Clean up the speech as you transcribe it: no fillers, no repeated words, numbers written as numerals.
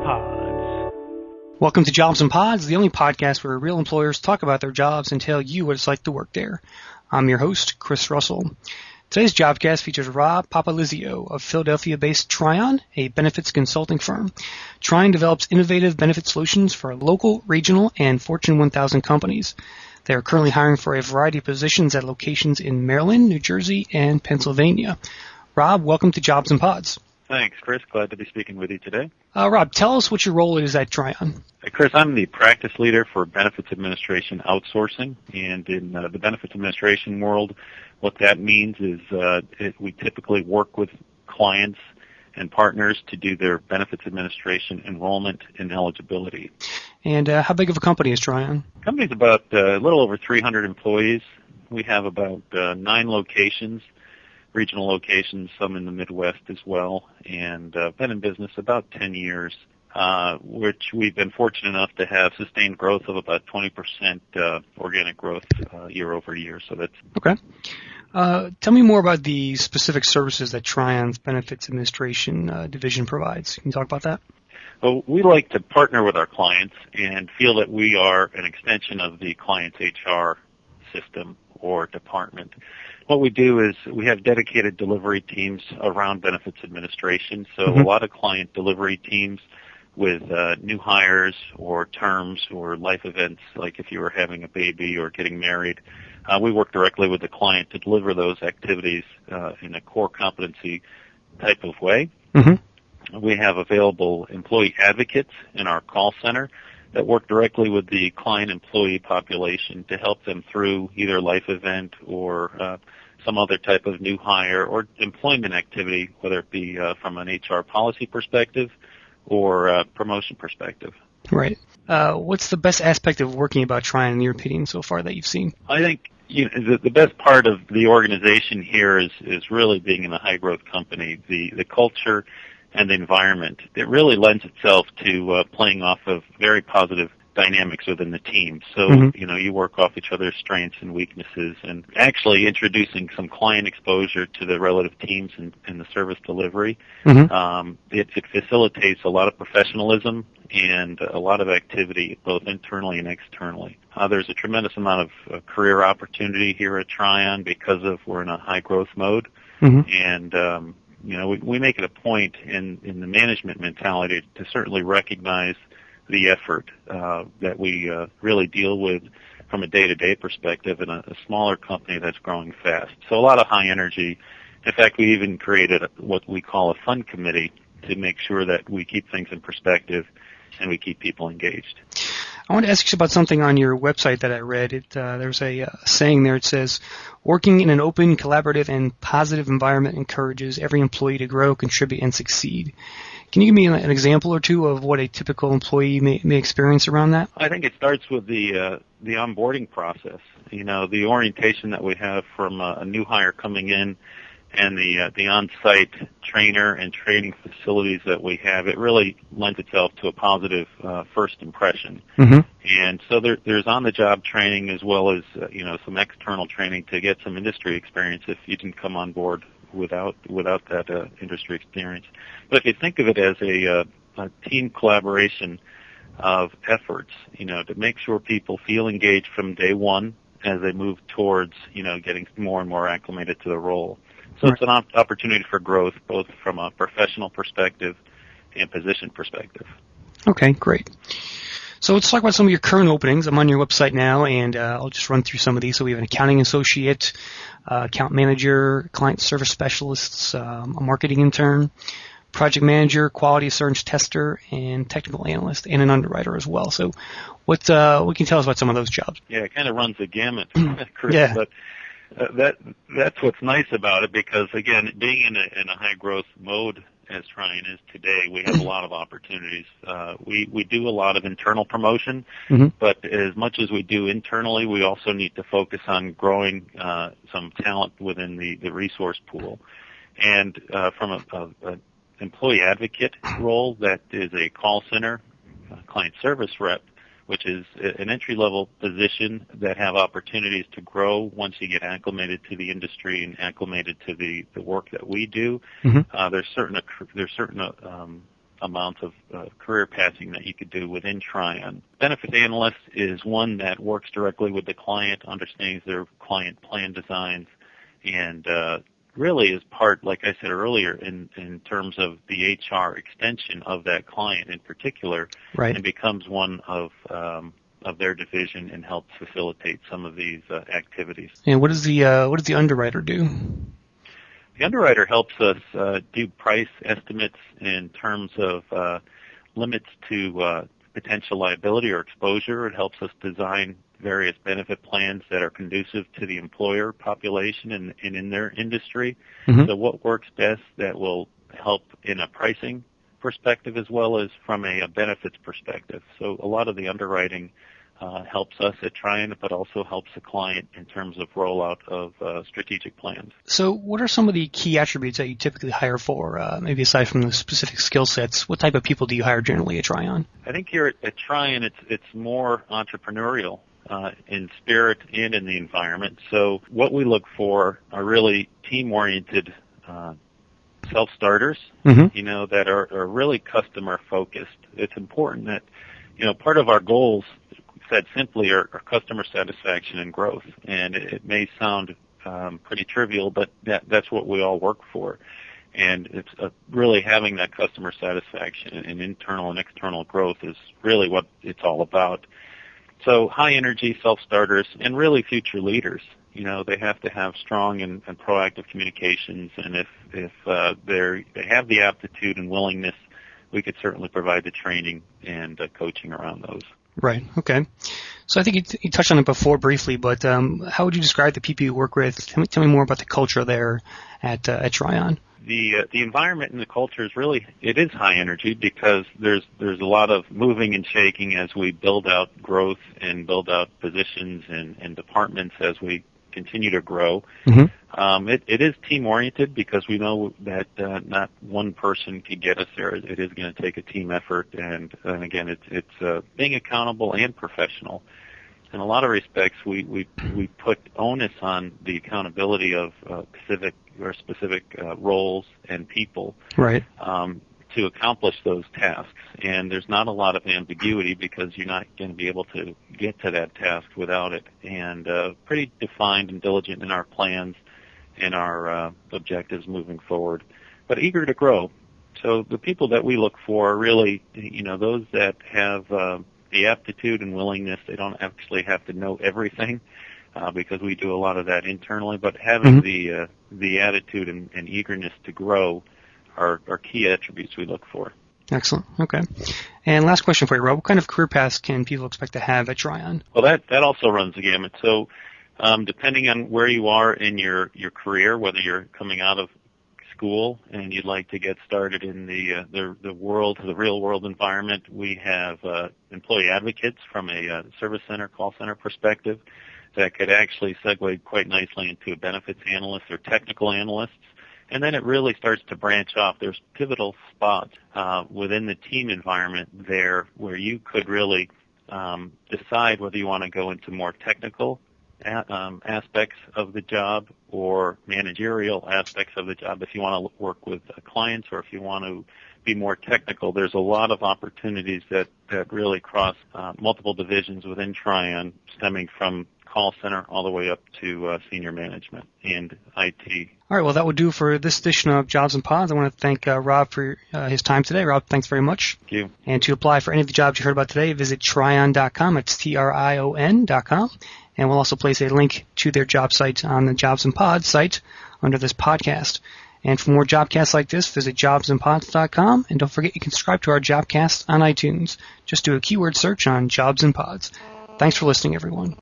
Pods. Welcome to Jobs and Pods, the only podcast where real employers talk about their jobs and tell you what it's like to work there. I'm your host, Chris Russell. Today's JOBCAST features Rob Papalizio of Philadelphia-based Trion, a benefits consulting firm. Trion develops innovative benefit solutions for local, regional, and Fortune 1000 companies. They are currently hiring for a variety of positions at locations in Maryland, New Jersey, and Pennsylvania. Rob, welcome to Jobs and Pods. Thanks, Chris. Glad to be speaking with you today. Rob, tell us what your role is at Trion. Chris, I'm the practice leader for benefits administration outsourcing, and in the benefits administration world, what that means is we typically work with clients and partners to do their benefits administration enrollment and eligibility. And how big of a company is Trion? The company's about a little over 300 employees. We have about 9 locations, regional locations, some in the Midwest as well, and been in business about 10 years, which we've been fortunate enough to have sustained growth of about 20% organic growth year over year. So that's okay. Tell me more about the specific services that Trion's benefits administration division provides. Can you talk about that? Well, we like to partner with our clients and feel that we are an extension of the client's HR system or department. What we do is we have dedicated delivery teams around benefits administration, so a lot of client delivery teams with new hires or terms or life events, like if you were having a baby or getting married. We work directly with the client to deliver those activities in a core competency type of way. We have available employee advocates in our call center that work directly with the client employee population to help them through either life event or some other type of new hire or employment activity, whether it be from an HR policy perspective or promotion perspective. Right. What's the best aspect of working about Trion in your opinion so far that you've seen? I think the best part of the organization here is really being in a high growth company. The culture and the environment, it really lends itself to playing off of very positive dynamics within the team. So, you work off each other's strengths and weaknesses, and actually introducing some client exposure to the relative teams in the service delivery. It facilitates a lot of professionalism and a lot of activity both internally and externally. There's a tremendous amount of career opportunity here at Trion because we're in a high growth mode. And we make it a point in the management mentality to certainly recognize the effort that we really deal with from a day-to-day perspective in a smaller company that's growing fast. So a lot of high energy. In fact, we even created what we call a fun committee to make sure that we keep things in perspective and we keep people engaged. I want to ask you about something on your website that I read. There's a saying there. It says, working in an open, collaborative, and positive environment encourages every employee to grow, contribute, and succeed. Can you give me an example or two of what a typical employee may experience around that? I think it starts with the onboarding process. The orientation that we have from a new hire coming in and the on-site trainer and training facilities that we have, it really lends itself to a positive first impression. And so there's on-the-job training as well as some external training to get some industry experience if you didn't come on board without that industry experience. But if you think of it as a team collaboration of efforts, to make sure people feel engaged from day one as they move towards getting more and more acclimated to the role. So it's an opportunity for growth, both from a professional perspective and position perspective. Okay, great. So let's talk about some of your current openings. I'm on your website now, and I'll just run through some of these. So we have an accounting associate, account manager, client service specialists, a marketing intern, project manager, quality assurance tester, and technical analyst, and an underwriter as well. So what can you tell us about some of those jobs? Yeah, it kind of runs the gamut, Chris. Yeah. But that's what's nice about it, because again, being in a high growth mode as Trion is today, we have a lot of opportunities. We do a lot of internal promotion, but as much as we do internally, we also need to focus on growing some talent within the resource pool. And from a employee advocate role, that is a call center, client service rep, which is an entry-level position that have opportunities to grow once you get acclimated to the industry and acclimated to the work that we do. There's certain amount of career passing that you could do within Trion. Benefits analyst is one that works directly with the client, understands their client plan designs, and really is part, like I said earlier, in terms of the HR extension of that client in particular, right, and becomes one of their division and helps facilitate some of these activities. And what does the underwriter do? The underwriter helps us do price estimates in terms of limits to potential liability or exposure. It helps us design various benefit plans that are conducive to the employer population and in their industry. Mm-hmm. So what works best that will help in a pricing perspective as well as from a benefits perspective. So a lot of the underwriting helps us at Trion, but also helps the client in terms of rollout of strategic plans. So what are some of the key attributes that you typically hire for, maybe aside from the specific skill sets? What type of people do you hire generally at Trion? I think here at Trion, it's more entrepreneurial in spirit and in the environment. So what we look for are really team-oriented self-starters, mm-hmm. That are really customer-focused. It's important that, part of our goals, said simply, are customer satisfaction and growth. And it may sound pretty trivial, but that's what we all work for. And it's really having that customer satisfaction and internal and external growth is really what it's all about. So high energy self-starters and really future leaders. They have to have strong and proactive communications, and if they have the aptitude and willingness, we could certainly provide the training and coaching around those. Right. Okay. So I think you touched on it before briefly, but how would you describe the people you work with? Tell me more about the culture there at Trion. The environment and the culture is high energy because there's a lot of moving and shaking as we build out growth and build out positions and departments as we continue to grow. Mm-hmm. It is team oriented because we know that not one person can get us there. It is going to take a team effort, and again, it's being accountable and professional. In a lot of respects, we put onus on the accountability of specific roles and people, right, to accomplish those tasks. And there's not a lot of ambiguity because you're not going to be able to get to that task without it. And pretty defined and diligent in our plans and our objectives moving forward, but eager to grow. So the people that we look for are really, those that have the aptitude and willingness. They don't actually have to know everything because we do a lot of that internally, but having mm-hmm. the attitude and eagerness to grow are key attributes we look for. Excellent. Okay. And last question for you, Rob. What kind of career paths can people expect to have at Trion? Well, that also runs the gamut. So depending on where you are in your career, whether you're coming out of school and you'd like to get started in the real world environment, we have employee advocates from a service center, call center perspective that could actually segue quite nicely into a benefits analyst or technical analysts. And then it really starts to branch off. There's pivotal spots within the team environment there where you could really decide whether you want to go into more technical aspects of the job or managerial aspects of the job. If you want to work with clients or if you want to be more technical, there's a lot of opportunities that really cross multiple divisions within Trion, stemming from call center all the way up to senior management and IT. All right, well, that will do for this edition of Jobs and Pods. I want to thank Rob for his time today. Rob, thanks very much. Thank you. And to apply for any of the jobs you heard about today, visit Trion.com. It's Trion.com. And we'll also place a link to their job site on the Jobs and Pods site under this podcast. And for more Jobcasts like this, visit jobsandpods.com. And don't forget you can subscribe to our Jobcast on iTunes. Just do a keyword search on Jobs and Pods. Thanks for listening, everyone.